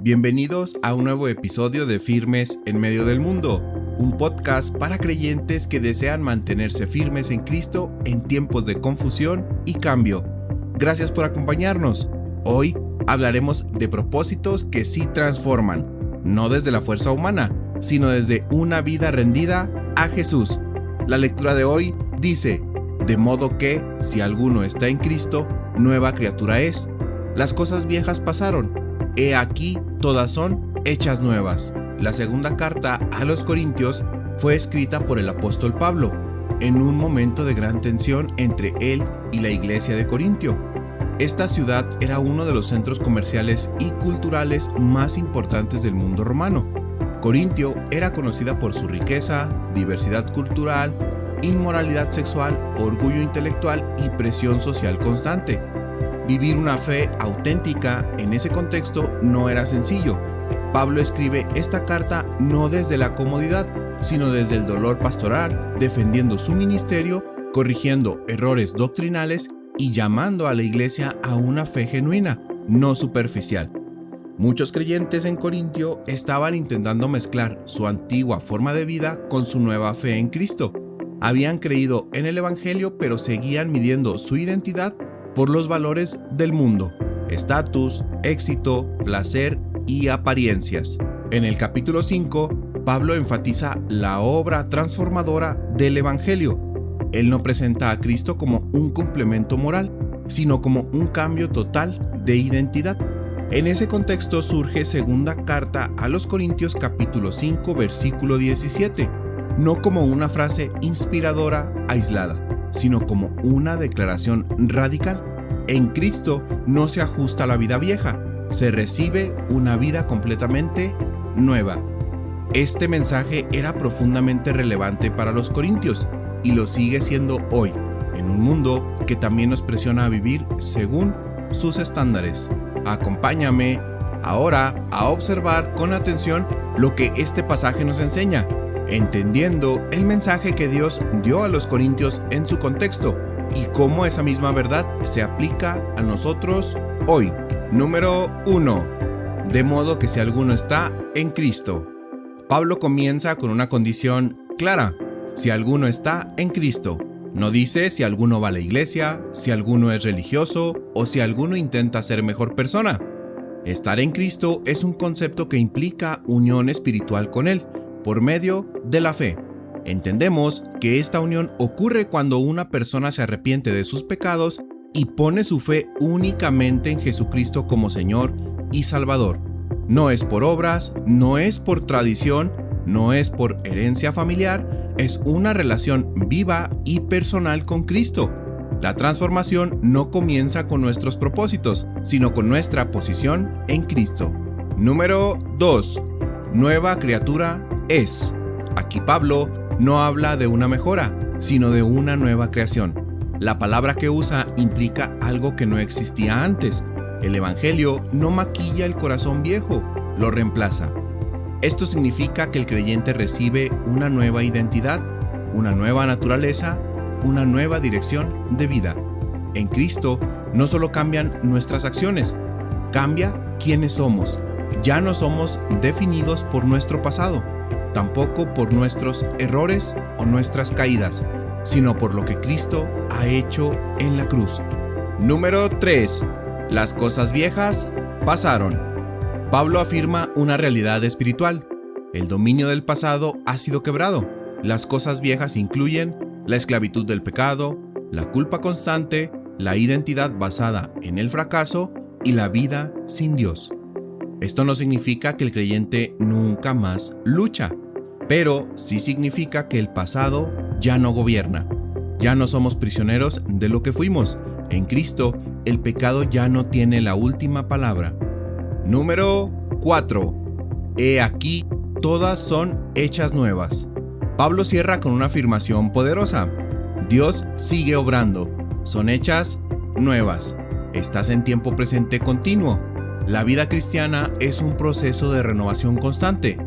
Bienvenidos a un nuevo episodio de Firmes en Medio del Mundo, un podcast para creyentes que desean mantenerse firmes en Cristo en tiempos de confusión y cambio. Gracias por acompañarnos. Hoy hablaremos de propósitos que sí transforman, no desde la fuerza humana, sino desde una vida rendida a Jesús. La lectura de hoy dice: de modo que, si alguno está en Cristo, nueva criatura es. Las cosas viejas pasaron. He aquí, todas son hechas nuevas. La segunda carta a los Corintios fue escrita por el apóstol Pablo, en un momento de gran tensión entre él y la iglesia de Corintio. Esta ciudad era uno de los centros comerciales y culturales más importantes del mundo romano. Corintio era conocida por su riqueza, diversidad cultural, inmoralidad sexual, orgullo intelectual y presión social constante. Vivir una fe auténtica en ese contexto no era sencillo. Pablo escribe esta carta no desde la comodidad, sino desde el dolor pastoral, defendiendo su ministerio, corrigiendo errores doctrinales y llamando a la iglesia a una fe genuina, no superficial. Muchos creyentes en Corintio estaban intentando mezclar su antigua forma de vida con su nueva fe en Cristo. Habían creído en el Evangelio, pero seguían midiendo su identidad por los valores del mundo: estatus, éxito, placer y apariencias. En el capítulo 5, Pablo enfatiza la obra transformadora del Evangelio. Él no presenta a Cristo como un complemento moral, sino como un cambio total de identidad. En ese contexto surge segunda carta a los Corintios capítulo 5 versículo 17, no como una frase inspiradora aislada, sino como una declaración radical. En Cristo no se ajusta a la vida vieja, se recibe una vida completamente nueva. Este mensaje era profundamente relevante para los corintios y lo sigue siendo hoy, en un mundo que también nos presiona a vivir según sus estándares. Acompáñame ahora a observar con atención lo que este pasaje nos enseña, entendiendo el mensaje que Dios dio a los corintios en su contexto y cómo esa misma verdad se aplica a nosotros hoy. Número 1. De modo que si alguno está en Cristo. Pablo comienza con una condición clara: si alguno está en Cristo. No dice si alguno va a la iglesia, si alguno es religioso o si alguno intenta ser mejor persona. Estar en Cristo es un concepto que implica unión espiritual con Él, por medio de la fe. Entendemos que esta unión ocurre cuando una persona se arrepiente de sus pecados y pone su fe únicamente en Jesucristo como Señor y Salvador. No es por obras, no es por tradición, no es por herencia familiar, es una relación viva y personal con Cristo. La transformación no comienza con nuestros propósitos, sino con nuestra posición en Cristo. Número 2. Nueva criatura es. Aquí Pablo no habla de una mejora, sino de una nueva creación. La palabra que usa implica algo que no existía antes. El Evangelio no maquilla el corazón viejo, lo reemplaza. Esto significa que el creyente recibe una nueva identidad, una nueva naturaleza, una nueva dirección de vida. En Cristo no solo cambian nuestras acciones, cambia quiénes somos. Ya no somos definidos por nuestro pasado, tampoco por nuestros errores o nuestras caídas, sino por lo que Cristo ha hecho en la cruz. Número 3. Las cosas viejas pasaron. Pablo afirma una realidad espiritual. El dominio del pasado ha sido quebrado. Las cosas viejas incluyen la esclavitud del pecado, la culpa constante, la identidad basada en el fracaso y la vida sin Dios. Esto no significa que el creyente nunca más lucha, pero sí significa que el pasado ya no gobierna. Ya no somos prisioneros de lo que fuimos. En Cristo, el pecado ya no tiene la última palabra. Número 4. He aquí, todas son hechas nuevas. Pablo cierra con una afirmación poderosa: Dios sigue obrando. Son hechas nuevas. Estás en tiempo presente continuo. La vida cristiana es un proceso de renovación constante.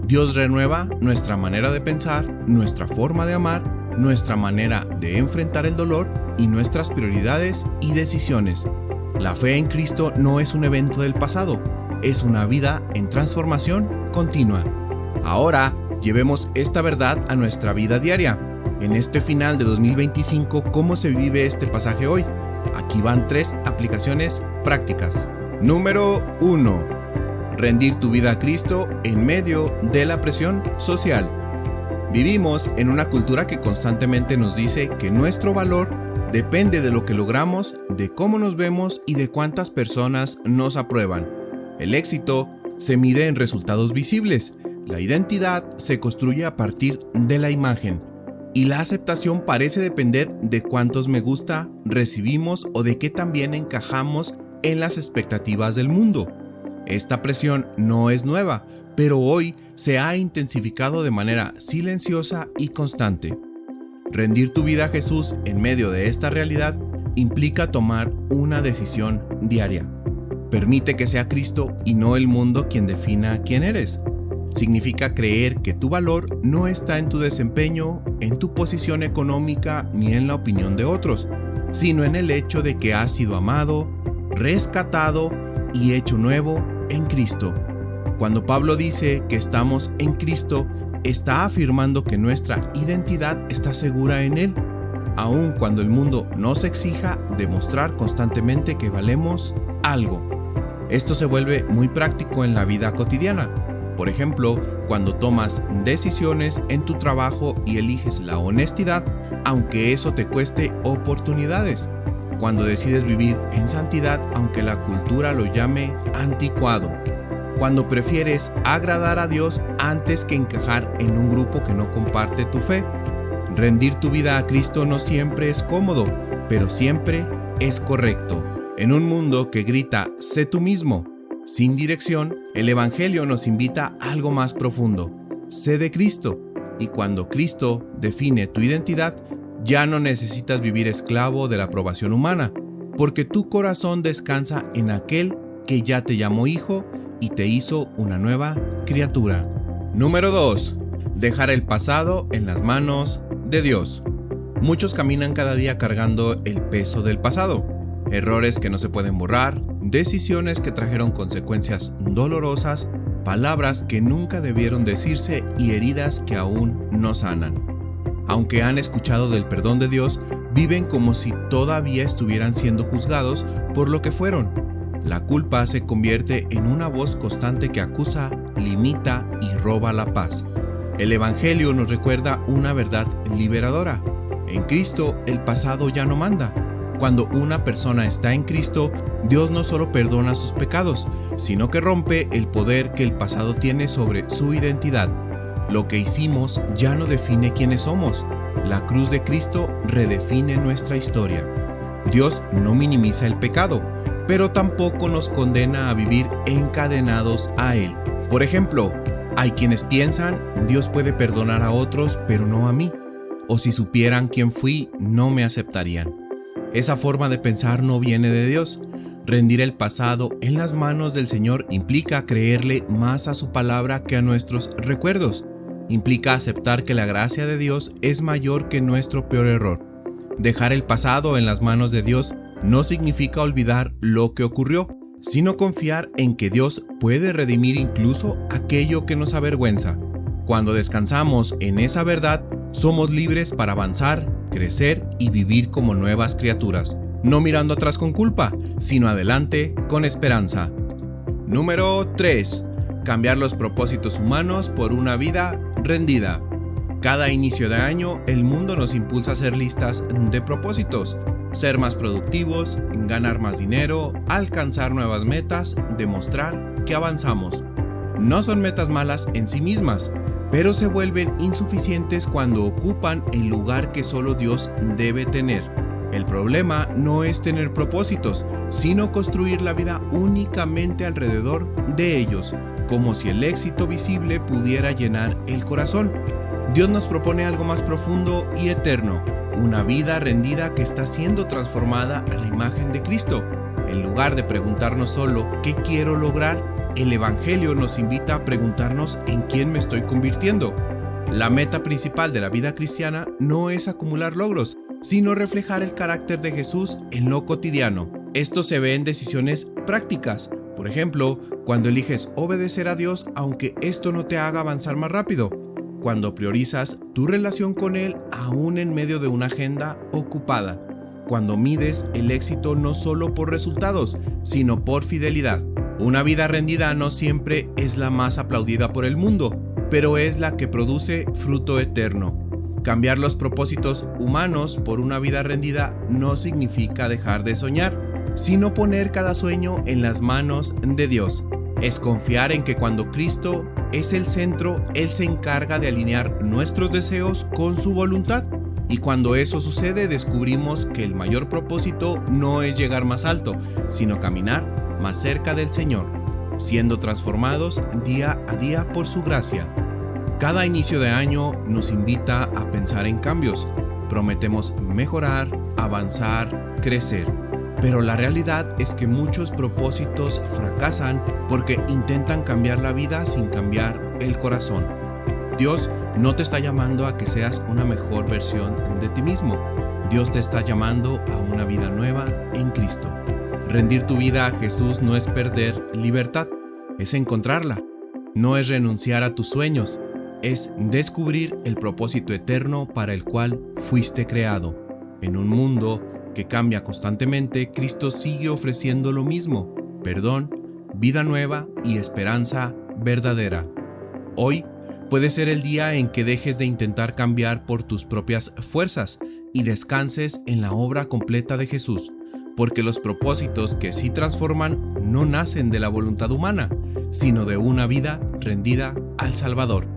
Dios renueva nuestra manera de pensar, nuestra forma de amar, nuestra manera de enfrentar el dolor y nuestras prioridades y decisiones. La fe en Cristo no es un evento del pasado, es una vida en transformación continua. Ahora, llevemos esta verdad a nuestra vida diaria. En este final de 2025, ¿cómo se vive este pasaje hoy? Aquí van 3 aplicaciones prácticas. Número 1. Rendir tu vida a Cristo en medio de la presión social. Vivimos en una cultura que constantemente nos dice que nuestro valor depende de lo que logramos, de cómo nos vemos y de cuántas personas nos aprueban. El éxito se mide en resultados visibles. La identidad se construye a partir de la imagen. Y la aceptación parece depender de cuántos me gusta recibimos o de qué tan bien encajamos en las expectativas del mundo. Esta presión no es nueva, pero hoy se ha intensificado de manera silenciosa y constante. Rendir tu vida a Jesús en medio de esta realidad implica tomar una decisión diaria. Permite que sea Cristo y no el mundo quien defina quién eres. Significa creer que tu valor no está en tu desempeño, en tu posición económica ni en la opinión de otros, sino en el hecho de que has sido amado, rescatado y hecho nuevo en Cristo. Cuando Pablo dice que estamos en Cristo, está afirmando que nuestra identidad está segura en Él, aun cuando el mundo nos exija demostrar constantemente que valemos algo. Esto se vuelve muy práctico en la vida cotidiana. Por ejemplo, cuando tomas decisiones en tu trabajo y eliges la honestidad, aunque eso te cueste oportunidades. Cuando decides vivir en santidad, aunque la cultura lo llame anticuado. Cuando prefieres agradar a Dios antes que encajar en un grupo que no comparte tu fe. Rendir tu vida a Cristo no siempre es cómodo, pero siempre es correcto. En un mundo que grita, sé tú mismo, sin dirección, el Evangelio nos invita a algo más profundo. Sé de Cristo, y cuando Cristo define tu identidad, ya no necesitas vivir esclavo de la aprobación humana, porque tu corazón descansa en aquel que ya te llamó hijo y te hizo una nueva criatura. Número 2. Dejar el pasado en las manos de Dios. Muchos caminan cada día cargando el peso del pasado. Errores que no se pueden borrar, decisiones que trajeron consecuencias dolorosas, palabras que nunca debieron decirse y heridas que aún no sanan. Aunque han escuchado del perdón de Dios, viven como si todavía estuvieran siendo juzgados por lo que fueron. La culpa se convierte en una voz constante que acusa, limita y roba la paz. El Evangelio nos recuerda una verdad liberadora. En Cristo el pasado ya no manda. Cuando una persona está en Cristo, Dios no solo perdona sus pecados, sino que rompe el poder que el pasado tiene sobre su identidad. Lo que hicimos ya no define quiénes somos. La cruz de Cristo redefine nuestra historia. Dios no minimiza el pecado, pero tampoco nos condena a vivir encadenados a Él. Por ejemplo, hay quienes piensan, Dios puede perdonar a otros, pero no a mí. O si supieran quién fui, no me aceptarían. Esa forma de pensar no viene de Dios. Rendir el pasado en las manos del Señor implica creerle más a su palabra que a nuestros recuerdos. Implica aceptar que la gracia de Dios es mayor que nuestro peor error. Dejar el pasado en las manos de Dios no significa olvidar lo que ocurrió, sino confiar en que Dios puede redimir incluso aquello que nos avergüenza. Cuando descansamos en esa verdad, somos libres para avanzar, crecer y vivir como nuevas criaturas, no mirando atrás con culpa, sino adelante con esperanza. Número 3. Cambiar los propósitos humanos por una vida rendida. Cada inicio de año, el mundo nos impulsa a hacer listas de propósitos, ser más productivos, ganar más dinero, alcanzar nuevas metas, demostrar que avanzamos. No son metas malas en sí mismas, pero se vuelven insuficientes cuando ocupan el lugar que solo Dios debe tener. El problema no es tener propósitos, sino construir la vida únicamente alrededor de ellos, como si el éxito visible pudiera llenar el corazón. Dios nos propone algo más profundo y eterno, una vida rendida que está siendo transformada a la imagen de Cristo. En lugar de preguntarnos solo ¿qué quiero lograr?, el Evangelio nos invita a preguntarnos ¿en quién me estoy convirtiendo? La meta principal de la vida cristiana no es acumular logros, sino reflejar el carácter de Jesús en lo cotidiano. Esto se ve en decisiones prácticas. Por Por ejemplo, cuando eliges obedecer a Dios aunque esto no te haga avanzar más rápido. Cuando priorizas tu relación con Él aún en medio de una agenda ocupada. Cuando mides el éxito no solo por resultados, sino por fidelidad. Una vida rendida no siempre es la más aplaudida por el mundo, pero es la que produce fruto eterno. Cambiar los propósitos humanos por una vida rendida no significa dejar de soñar, sino poner cada sueño en las manos de Dios. Es confiar en que cuando Cristo es el centro, Él se encarga de alinear nuestros deseos con su voluntad. Y cuando eso sucede, descubrimos que el mayor propósito no es llegar más alto, sino caminar más cerca del Señor, siendo transformados día a día por su gracia. Cada inicio de año nos invita a pensar en cambios. Prometemos mejorar, avanzar, crecer. Pero la realidad es que muchos propósitos fracasan porque intentan cambiar la vida sin cambiar el corazón. Dios no te está llamando a que seas una mejor versión de ti mismo. Dios te está llamando a una vida nueva en Cristo. Rendir tu vida a Jesús no es perder libertad, es encontrarla. No es renunciar a tus sueños, es descubrir el propósito eterno para el cual fuiste creado. En un mundo que cambia constantemente, Cristo sigue ofreciendo lo mismo: perdón, vida nueva y esperanza verdadera. Hoy puede ser el día en que dejes de intentar cambiar por tus propias fuerzas y descanses en la obra completa de Jesús, porque los propósitos que sí transforman no nacen de la voluntad humana, sino de una vida rendida al Salvador.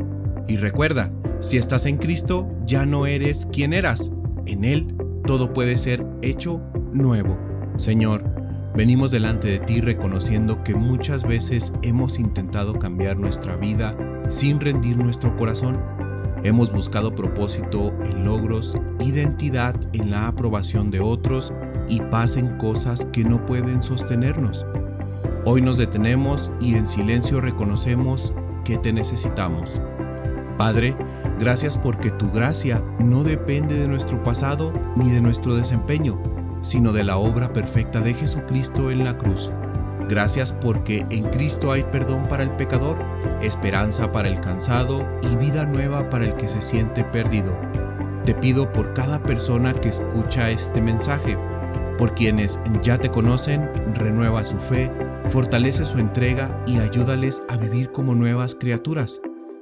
Y recuerda, si estás en Cristo, ya no eres quien eras. En Él todo puede ser hecho nuevo. Señor, venimos delante de ti reconociendo que muchas veces hemos intentado cambiar nuestra vida sin rendir nuestro corazón. Hemos buscado propósito en logros, identidad en la aprobación de otros y paz en cosas que no pueden sostenernos. Hoy nos detenemos y en silencio reconocemos que te necesitamos. Padre, gracias porque tu gracia no depende de nuestro pasado ni de nuestro desempeño, sino de la obra perfecta de Jesucristo en la cruz. Gracias porque en Cristo hay perdón para el pecador, esperanza para el cansado y vida nueva para el que se siente perdido. Te pido por cada persona que escucha este mensaje, por quienes ya te conocen, renueva su fe, fortalece su entrega y ayúdales a vivir como nuevas criaturas.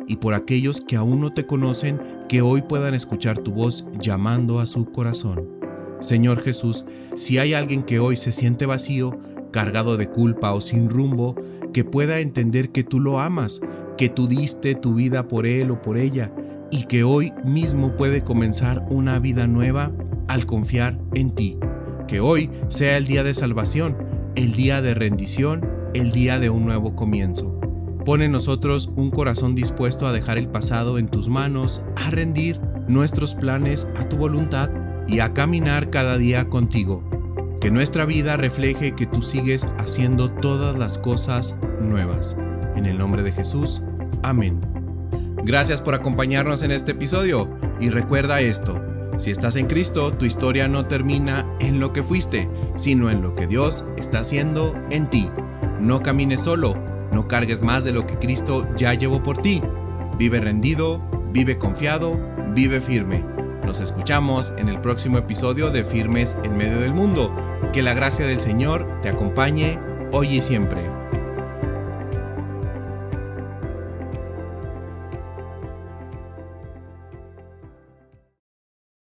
Y por aquellos que aún no te conocen, que hoy puedan escuchar tu voz llamando a su corazón. Señor Jesús, si hay alguien que hoy se siente vacío, cargado de culpa o sin rumbo, que pueda entender que tú lo amas, que tú diste tu vida por él o por ella, y que hoy mismo puede comenzar una vida nueva al confiar en ti. Que hoy sea el día de salvación, el día de rendición, el día de un nuevo comienzo. Pon en nosotros un corazón dispuesto a dejar el pasado en tus manos, a rendir nuestros planes a tu voluntad y a caminar cada día contigo. Que nuestra vida refleje que tú sigues haciendo todas las cosas nuevas. En el nombre de Jesús, amén. Gracias por acompañarnos en este episodio y recuerda esto: si estás en Cristo, tu historia no termina en lo que fuiste, sino en lo que Dios está haciendo en ti. No camines solo. No cargues más de lo que Cristo ya llevó por ti. Vive rendido, vive confiado, vive firme. Nos escuchamos en el próximo episodio de Firmes en Medio del Mundo. Que la gracia del Señor te acompañe hoy y siempre.